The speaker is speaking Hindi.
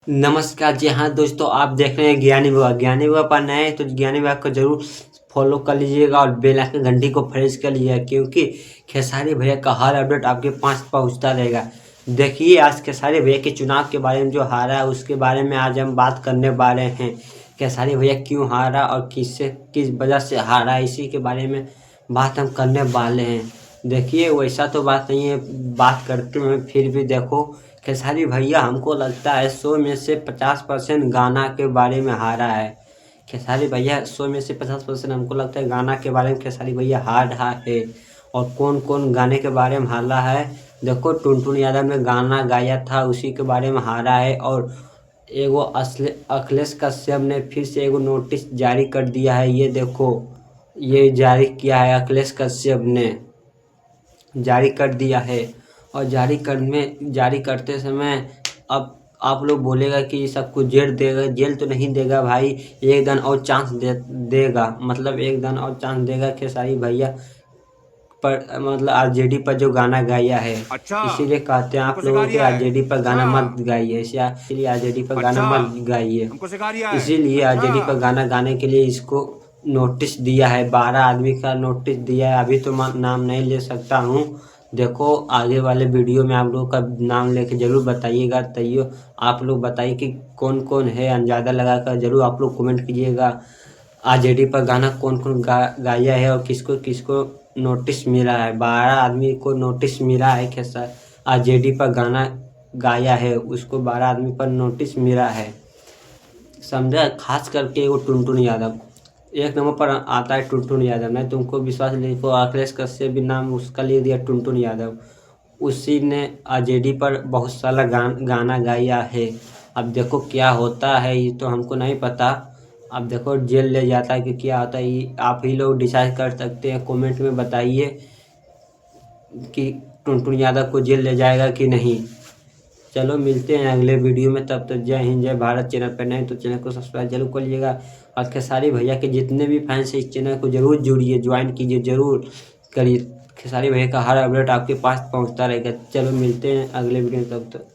नमस्कार जी हाँ दोस्तों, आप देख रहे हैं ज्ञानी विभाग। ज्ञानी विभाग पर नए हैं तो ज्ञानी विभाग को जरूर फॉलो कर लीजिएगा और बेल आइकन घंटी को प्रेस कर लीजिएगा, क्योंकि खेसारी भैया का हर अपडेट आपके पास पहुंचता रहेगा। देखिए, आज खेसारी भैया के चुनाव के बारे में जो हारा है उसके बारे में आज हम बात करने वाले हैं। खेसारी भैया क्यों हारा और किस वजह से हारा, इसी के बारे में बात हम करने वाले हैं। देखिए, वैसा तो बात नहीं है, बात करते हैं फिर भी देखो, खेसारी भैया हमको लगता है 100 में से 50% गाना के बारे में हारा है। खेसारी भैया 100 में से 50% हमको लगता है गाना के बारे में खेसारी भैया हार रहा है। और कौन कौन गाने के बारे में हारा है, देखो, टुनटुन यादव ने गाना गाया था उसी के बारे में हारा है। और एगो अखिलेश कश्यप ने फिर से एगो नोटिस जारी कर दिया है। ये देखो, ये जारी किया है, अखिलेश कश्यप ने जारी कर दिया है। और जारी करते समय अब आप लोग बोलेगा कि सबको जेल देगा। जेल तो नहीं देगा भाई, एक दिन और चांस देगा, मतलब एक दिन और चांस देगा खेसारी भैया पर, मतलब आरजेडी पर जो गाना गाया है। अच्छा, इसीलिए कहते हैं आप लोगों के आरजेडी पर गाना मत गाइए, इसीलिए आरजेडी पर गाना मत गाइए। हमको सिखा रिहा है। इसीलिए आरजेडी पर गाना गाने के लिए इसको नोटिस दिया है, 12 आदमी का नोटिस दिया है। अभी तो नाम नहीं ले सकता हूँ, देखो आगे वाले वीडियो में आप लोगों का नाम लेके जरूर बताइएगा। तैयो आप लोग बताइए कि कौन कौन है, अंदाज़ा लगाकर जरूर आप लोग कमेंट कीजिएगा। आरजेडी पर गाना कौन कौन गाया है और किसको किसको नोटिस मिला है। 12 आदमी को नोटिस मिला है, कैसा आरजेडी पर गाना गाया है उसको 12 आदमी पर नोटिस मिला है, समझा। खास करके वो टुनटुन यादव एक नंबर पर आता है, टुनटुन यादव। नहीं तुमको विश्वास नहीं को अखिलेश कश्यप भी नाम उसका ले दिया, टुनटुन यादव। उसी ने आरजेडी पर बहुत सारा गाना गाया है। अब देखो क्या होता है, ये तो हमको नहीं पता। अब देखो जेल ले जाता है कि क्या होता है, ये आप ही लोग डिसाइड कर सकते हैं। कमेंट में बताइए कि टुनटुन यादव को जेल ले जाएगा कि नहीं। चलो मिलते हैं अगले वीडियो में, तब तक जय हिंद जय भारत। चैनल पर नहीं तो चैनल को सब्सक्राइब जरूर कर लीजिएगा। और खेसारी भैया के जितने भी फैंस हैं इस चैनल को जरूर जुड़िए, ज्वाइन कीजिए, जरूर करिए। खेसारी भैया का हर अपडेट आपके पास पहुंचता रहेगा। चलो मिलते हैं अगले वीडियो में, तब तक।